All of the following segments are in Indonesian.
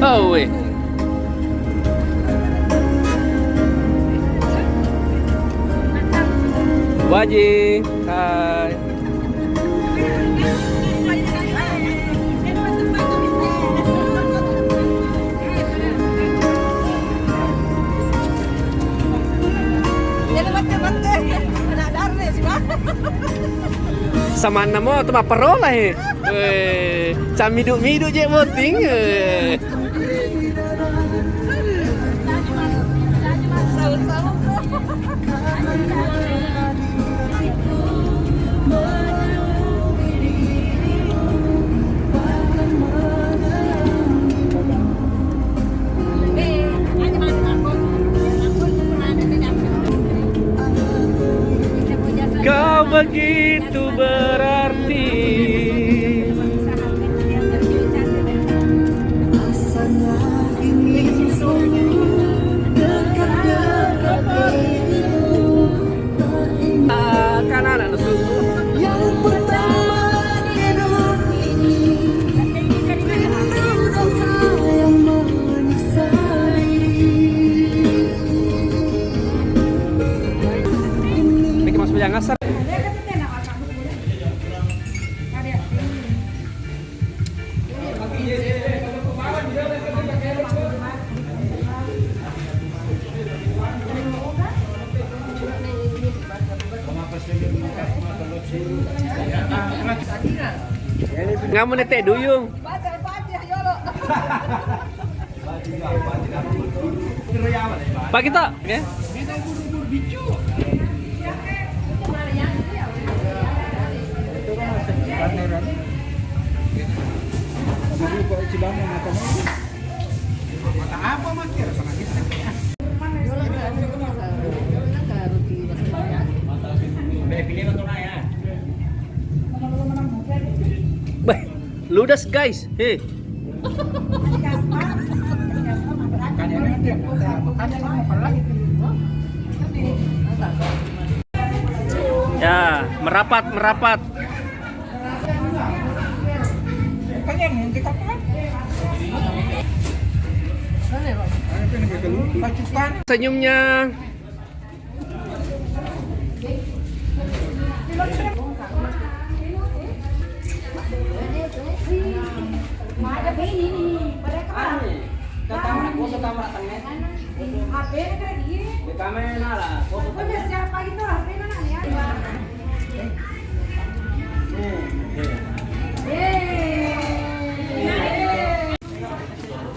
Oh, weh. Waji, hai. Sama namo tu parola he. Camiduk-miduk je voting. Kau begitu berarti. Kanan yang pertama hidup ini yang menyiksa ini mas yang ngasar. Ngamu nete duyung. Pak kita, ya. Apa makir sama kita? Ludas guys, hei. Ya, merapat. Senyumnya.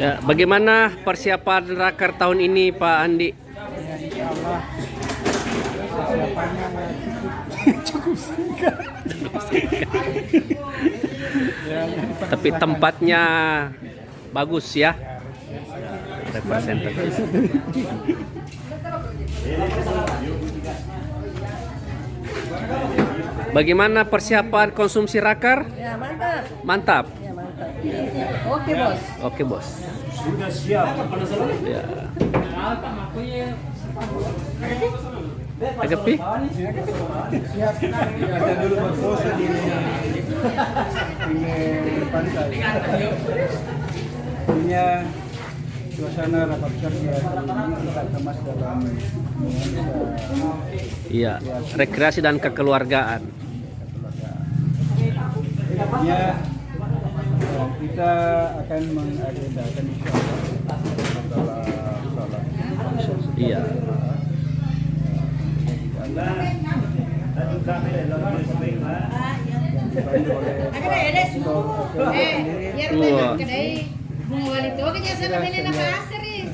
Ya, bagaimana persiapan raker tahun ini, Pak Andi? Cukup singkat. Tapi tempatnya bagus ya. Representatif. Bagaimana persiapan konsumsi raker? Ya, mantap. Mantap. Ya, mantap. Oke, Bos. Oke, Bos. Sudah siap. Ya. Agak pi? Siap. Kita dulu berpose di pantai. Punya suasana rapat kerja ini kita kemas dalam Iya, rekreasi dan kekeluargaan. ya, kita akan mengagendakan masalah salat. Iya. Bunga wali itu kayaknya sana ini nama asri.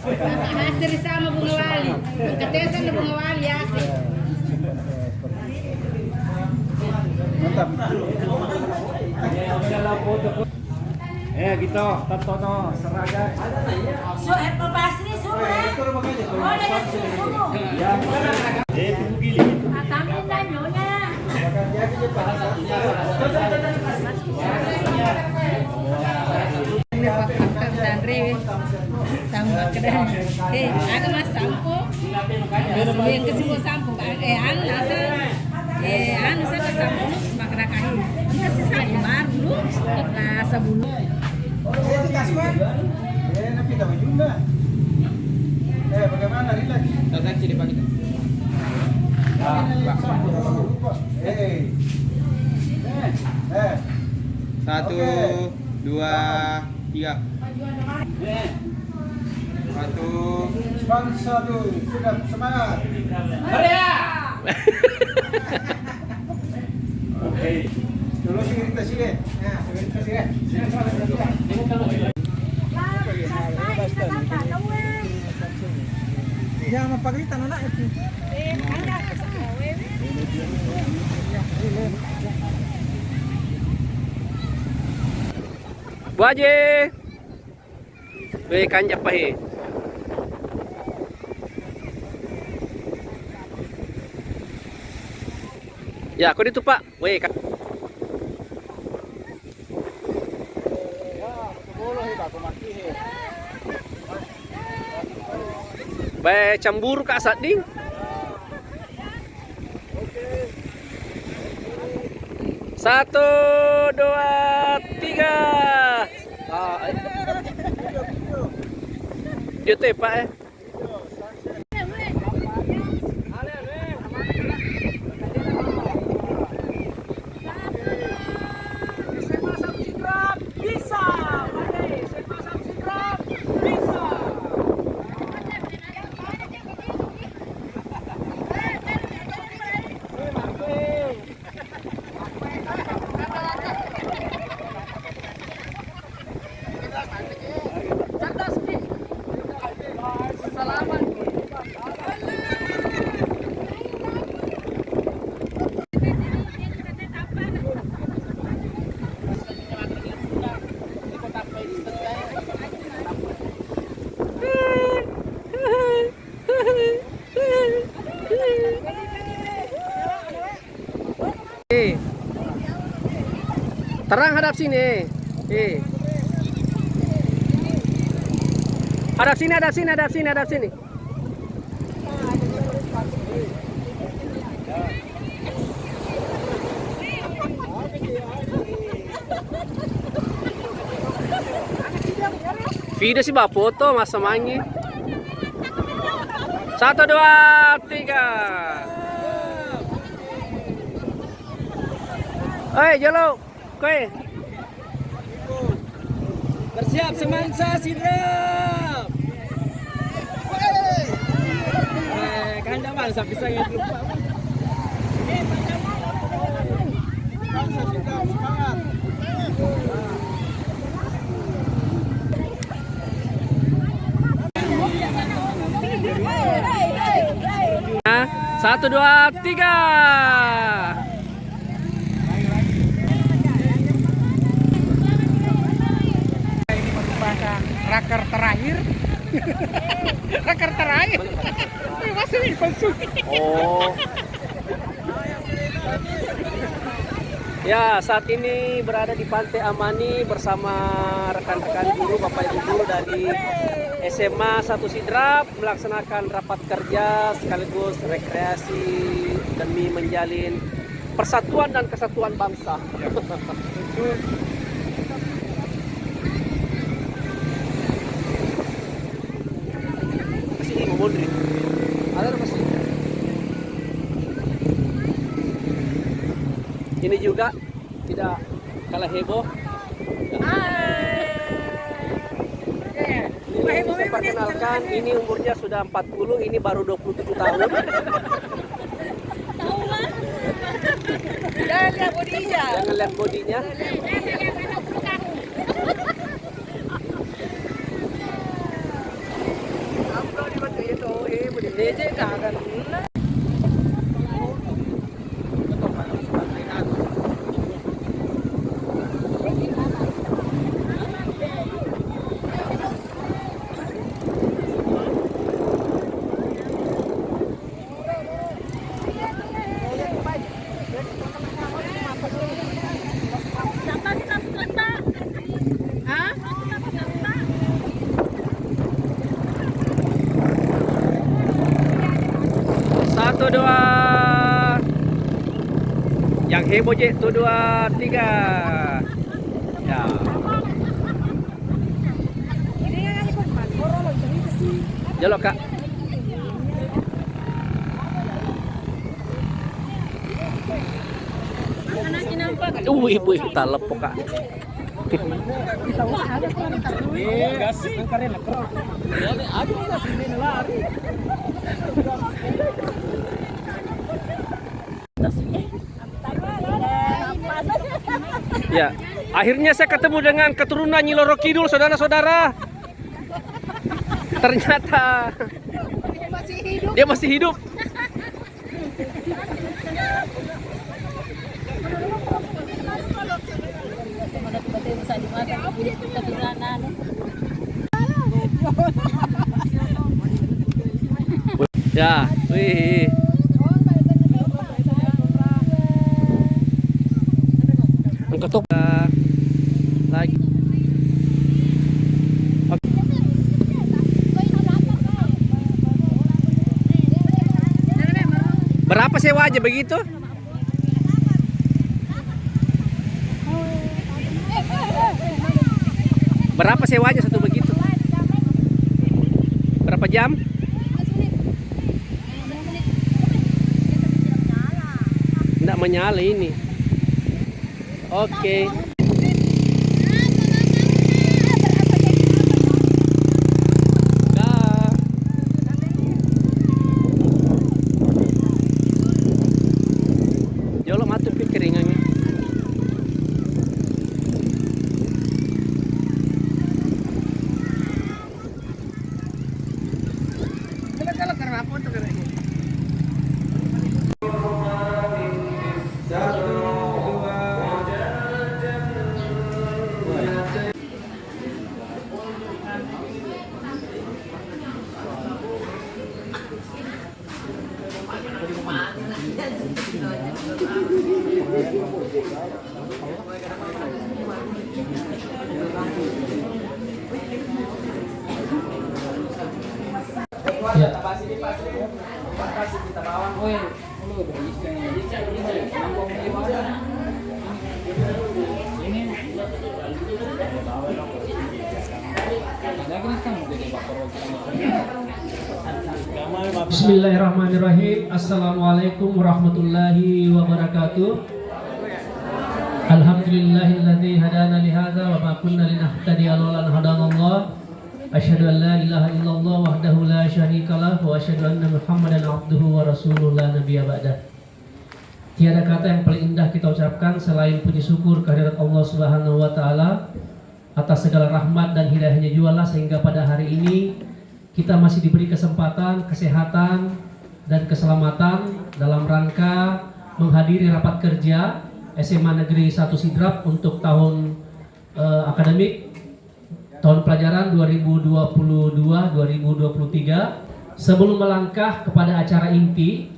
Asri sama bunga wali. Katanya sana bunga wali asri. Mantap. gitu, Tatono seragam. So, Basri suruh. Oh, ada suruh. Ya, tunggu gili. Tamin dan nyonya. Tambah kedai. Ada mas sampo. Yang kesimpu sampo. Anu nasa. Anu saya sampo makna kain. Kasih sampo baru. Nasa bulu. Napita mo yun na. Bagaimana? Relax. Tatang sini Pak kita. Satu, dua, tiga. Satu. Bangsa dulu, sudah semangat. Oke. Dulu sih kita sini. Kita sini. Ya, mapagalitan na ito. Bu Haji. Weh kanjak pahe. Ya, kau itu Pak. Weh kan. Baik cemburu Kak Sading. Satu, dua, tiga. Gitu ya Pak ya. Terang hadap sini. Hadap sini, hadap sini, hadap sini, hadap sini. Video sih bawa foto mas semangi. 1, 2, 3. Oi, jalo. Oke. Bersiap semangsa sidrap. Kanda bangsa pisang yang lupa. Bangsa sudah semangat. Nah, 1, 2, 3. Raker terakhir. Raker terakhir. Masih palsu. Oh. Ya, saat ini berada di Pantai Amani bersama rekan-rekan guru, Bapak Ibu guru dari SMA 1 Sidrap melaksanakan rapat kerja sekaligus rekreasi demi menjalin persatuan dan kesatuan bangsa. Masih Modri. Ada masih. Ini juga tidak kalah heboh. Ini saya perkenalkan, ini umurnya sudah 40, ini baru 27 tahun. Jangan lihat bodinya. Jangan lihat bodinya. Satu, dua. Yang heboh je, 1, 2, 3. Ya. Jalok Kak. Anaknya nampak. Ibu talep po Kak. Gasing. Aduh, sini lari. Ya, akhirnya saya ketemu dengan keturunan Nyi Roro Kidul, saudara-saudara. Ternyata dia masih hidup. Ya, wih. Ketuk lagi. Berapa sewa aja begitu? Berapa sewanya satu begitu? Berapa jam? Nggak menyala ini. Oke. Dah. Jolo matu keringannya. Ya. Bismillahirrahmanirrahim. Assalamualaikum warahmatullahi wabarakatuh. Alhamdulillahilladzi hadana li hadza wa ma kunna linahtadiya laula an hadanallah. Asyhadu an la ilaha illallah wahdahu la syarikalah wa asyhadu anna Muhammadan abduhu wa rasuluhu la nabiyya ba'dah. Tiada kata yang paling indah kita ucapkan selain puji syukur kehadirat Allah Subhanahu wa taala atas segala rahmat dan hidayahnya jualah sehingga pada hari ini kita masih diberi kesempatan, kesehatan dan keselamatan dalam rangka menghadiri rapat kerja SMA Negeri 1 Sidrap untuk tahun akademik tahun pelajaran 2022-2023. Sebelum melangkah kepada acara inti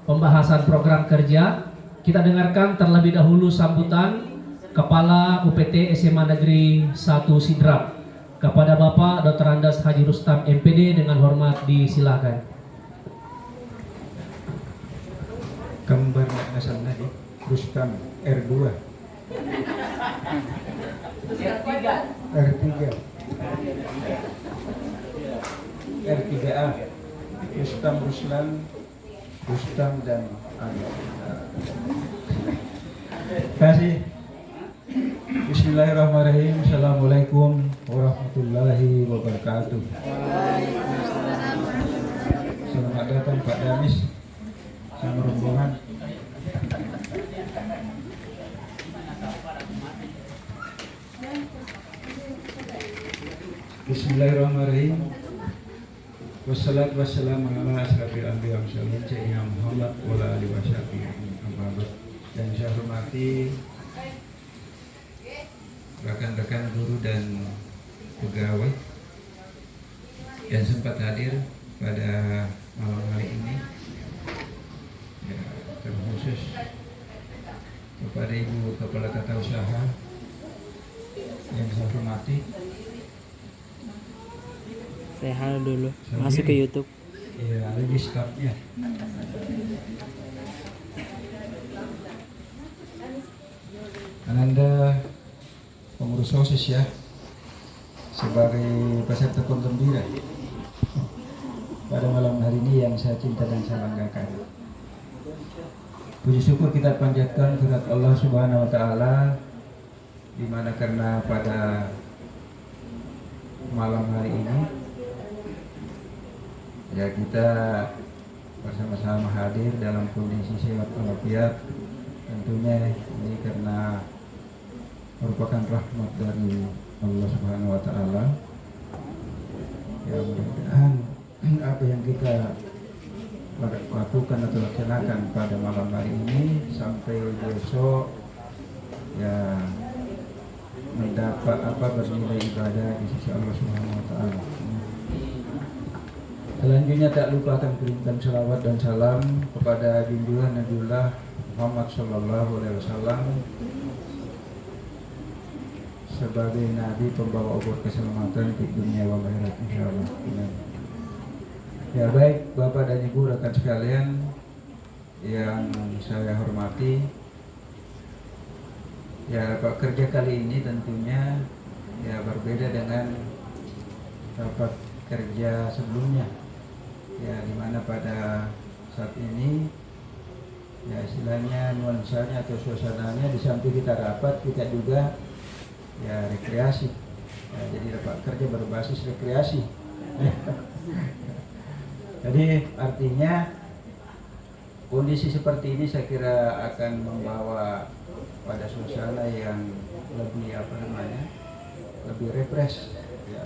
pembahasan program kerja, kita dengarkan terlebih dahulu sambutan Kepala UPT SMA Negeri 1 Sidrap kepada Bapak Dr. Andas Haji Rustam MPD dengan hormat disilakan. Kembar asal nadi Rustam R2 R3 R3A Rustam dan terima kasih. Bismillahirrahmanirrahim. Assalamualaikum warahmatullahi wabarakatuh. Selamat datang Pak Damis sama rombongan. Bismillahirrahmanirrahim. Wassalatu wassalamu ala asrafil anbiya wal mursalin sayyidina Muhammad wa ala alihi washabihi amma ba'd. Yang saya hormati rekan-rekan guru dan pegawai yang sempat hadir pada malam hari ini, ya, terkhusus kepada Ibu Kepala Tata Usaha yang saya hormati. Saya halo dulu. Masuk ke YouTube. Iya, ada di stafnya. Ananda pengurus OSIS ya, sebagai peserta pengembira. pada malam hari ini yang saya cinta dan saya banggakan. Puji syukur kita panjatkan kepada Allah Subhanahu wa taala, di mana karena pada malam hari ini ya kita bersama-sama hadir dalam kondisi sehat walafiat. Tentunya ini karena merupakan rahmat dari Allah Subhanahu wa taala. Ya, mudah-mudahan apa yang kita lakukan atau laksanakan pada malam hari ini sampai besok ya mendapat bernilai ibadah di sisi Allah Subhanahu wa taala. Selanjutnya tak lupakan kirimkan salawat dan salam kepada junjungan Nabiullah Muhammad sallallahu alaihi wasallam sebagai nabi pembawa obor keselamatan di dunia wa akhirat insyaallah. Ya baik Bapak dan Ibu rekan sekalian yang saya hormati, ya rapat kerja kali ini tentunya ya berbeda dengan rapat kerja sebelumnya. Ya dimana pada saat ini ya istilahnya nuansanya atau suasananya di samping kita rapat kita juga ya rekreasi. Ya, jadi rapat kerja berbasis rekreasi. Jadi artinya kondisi seperti ini saya kira akan membawa pada suasana yang lebih lebih refresh, ya,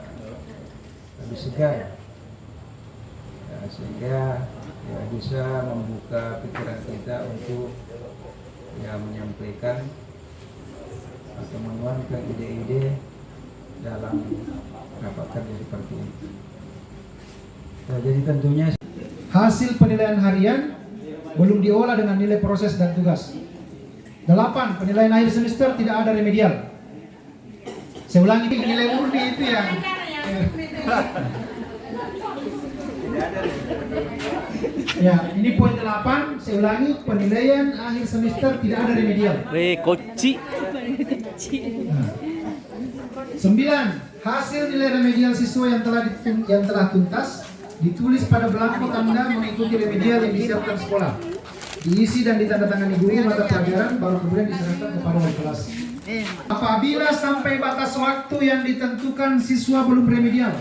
lebih segar, ya, sehingga ya, bisa membuka pikiran kita untuk ya menyampaikan atau menuangkan ide-ide dalam rapat kerja seperti ini. Ya, jadi tentunya hasil penilaian harian belum diolah dengan nilai proses dan tugas. 8. Penilaian akhir semester tidak ada remedial. Saya ulangi, nilai murni itu yang ya, ini poin 8. Saya ulangi, penilaian akhir semester tidak ada remedial. Koci. 9. Hasil nilai remedial siswa yang telah tuntas ditulis pada belangko tanda mengikuti remedial yang disiapkan sekolah, diisi dan ditandatangani guru mata pelajaran, baru kemudian diserahkan kepada wali kelas. Apabila sampai batas waktu yang ditentukan siswa belum remedial,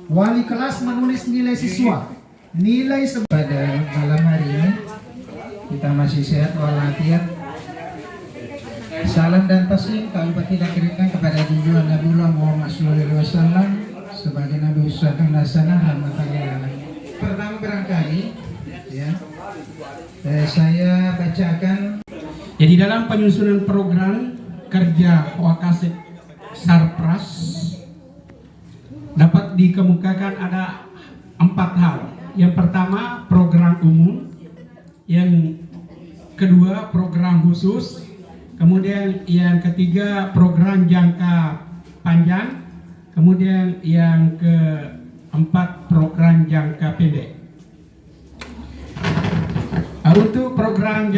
wali kelas menulis nilai siswa, nilai pada malam hari ini kita masih sehat walafiat. Salam dan taslim kami kita kirimkan kepada junjungan Nabiullah Muhammad SAW sebagai Nabi Uswatun Hasanah rahmatan lil alamin. Pertama barangkali ya saya bacakan. Jadi dalam penyusunan program kerja Wakasek Sarpras dapat dikemukakan ada 4 hal. Yang pertama program umum, yang kedua program khusus, kemudian yang ketiga program jangka panjang, kemudian yang keempat program jangka pendek. Untuk program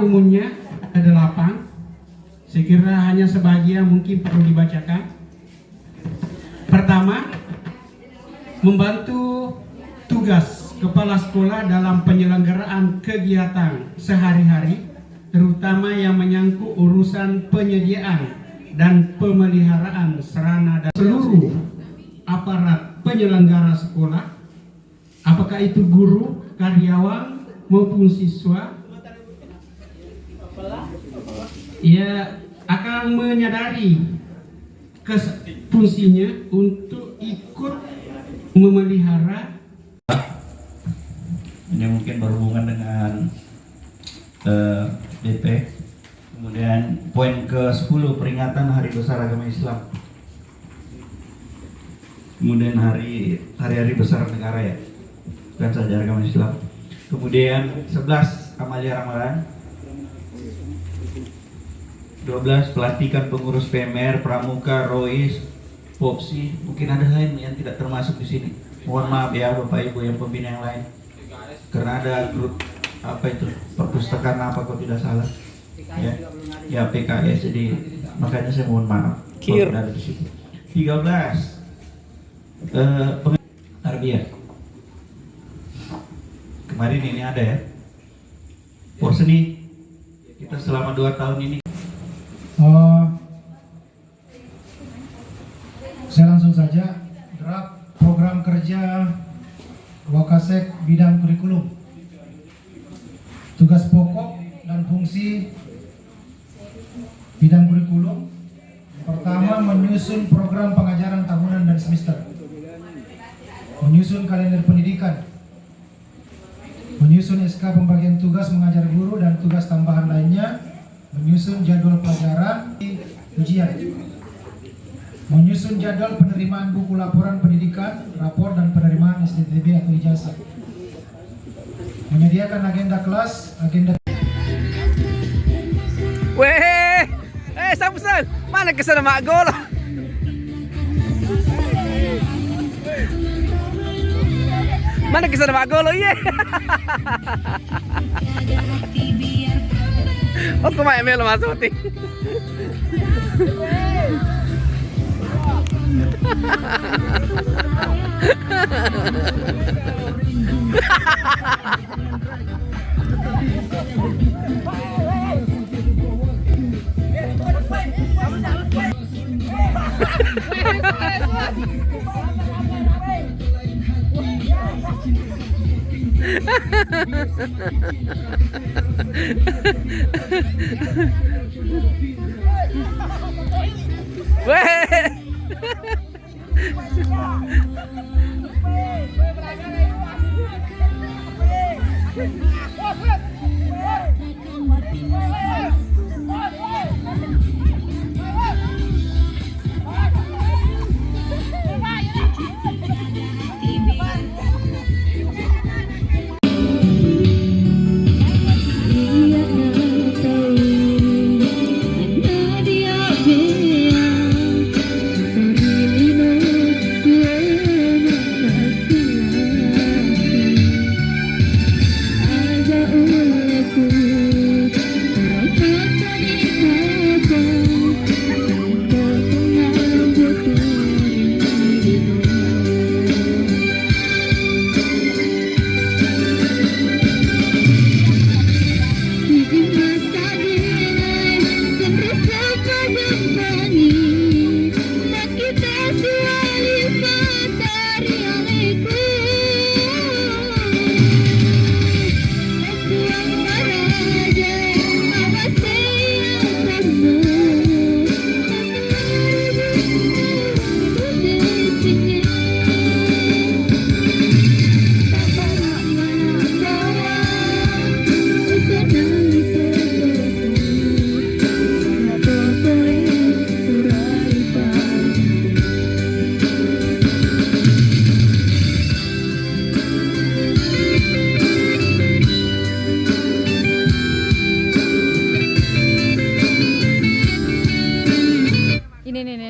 umumnya ada 8. Saya kira hanya sebagian mungkin perlu dibacakan. Pertama, membantu tugas kepala sekolah dalam penyelenggaraan kegiatan sehari-hari, terutama yang menyangkut urusan penyediaan dan pemeliharaan sarana dan seluruh aparat penyelenggara sekolah, apakah itu guru, karyawan maupun siswa, ia akan menyadari fungsinya untuk ikut memelihara. Ini mungkin berhubungan dengan BP. Kemudian poin ke-10 peringatan Hari Besar Agama Islam. Kemudian hari-hari besar negara ya, bukan saja agama Islam. Kemudian 11 amalia ramalan. 12 pelantikan pengurus PMR, Pramuka, Rois, Popsi. Mungkin ada lain yang tidak termasuk di sini. Mohon maaf ya Bapak Ibu yang pembina yang lain. Karena ada grup perpustakaan apa kalau tidak salah. Ya PKS, jadi makanya saya mohon maaf. Ada di situ. 13 Tarbiyah. Kemarin ini ada ya. Porseni. Kita selama 2 tahun ini. Saya langsung saja draft program kerja Wakasek bidang kurikulum. Tugas pokok dan fungsi bidang kurikulum. Pertama, menyusun program pengajaran tahunan dan semester. Menyusun kalender pendidikan. Menyusun SK pembagian tugas mengajar guru dan tugas tambahan lainnya. Menyusun jadwal pelajaran ujian. Menyusun jadwal penerimaan buku laporan pendidikan, rapor dan penerimaan STTB atau ijazah. Menyediakan agenda kelas, agenda. Weh, Samsul, mana kesana mak gol? Mana kesana mak gol? Iya. Oh, kemana melo masuk ti?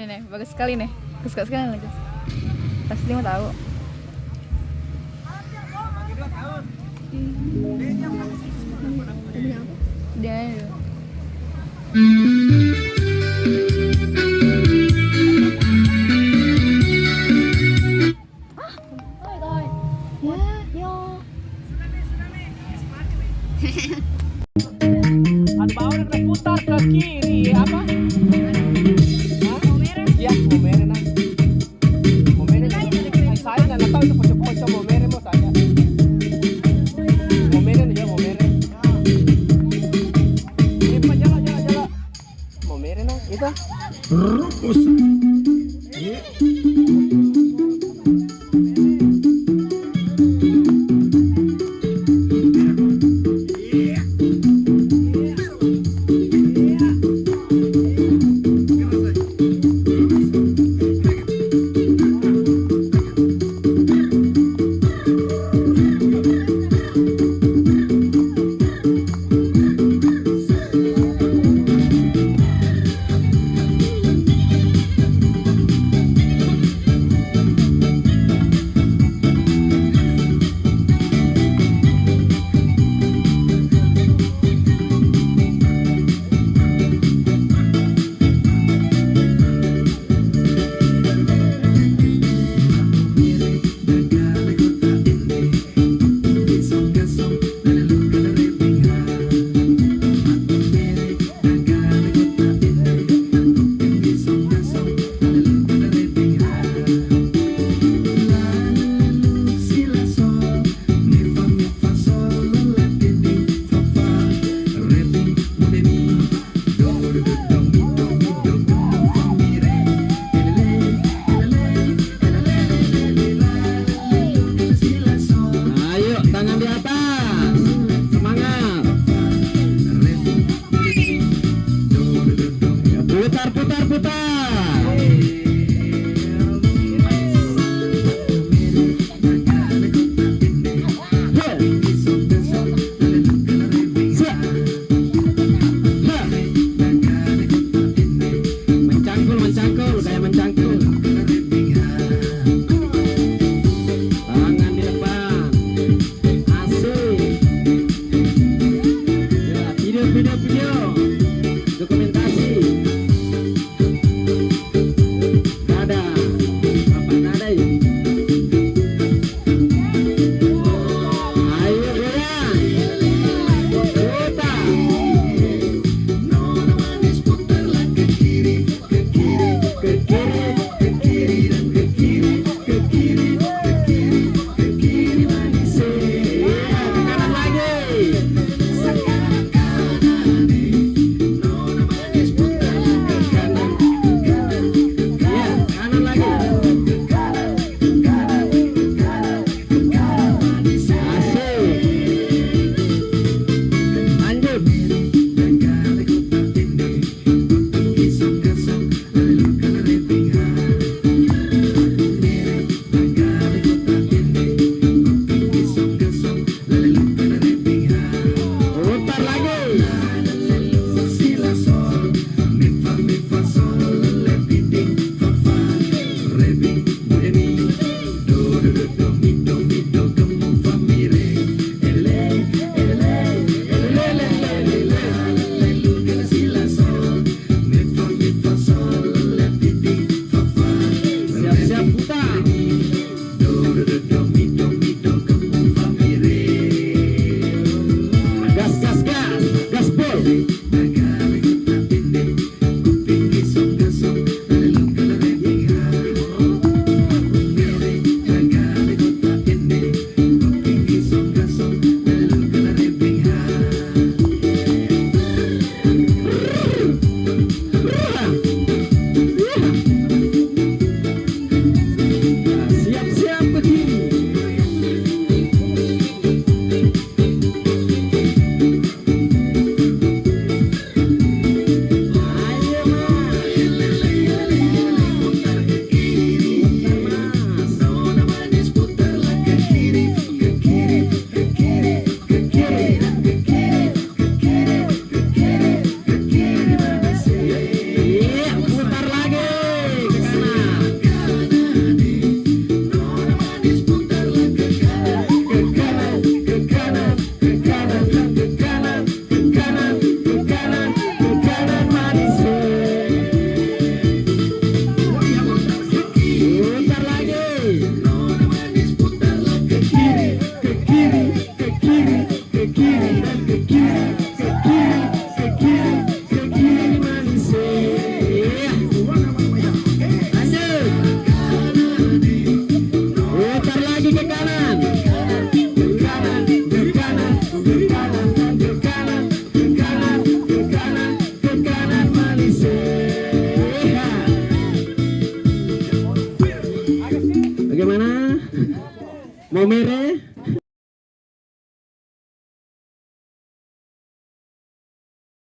Nih, bagus sekali nih. Bagus sekali nih, guys. Pasti mau tahu. Dia Anbauer berputar ke kiri apa? Ya, mau mere na. Mau mere na. Ay, saya nggak tahu itu pocong-pocong mau mere mau saya. Mau mere ya, mau mere. Pak, jala. Mau mere na, itu. Rupus. Bagaimana? Mau mere?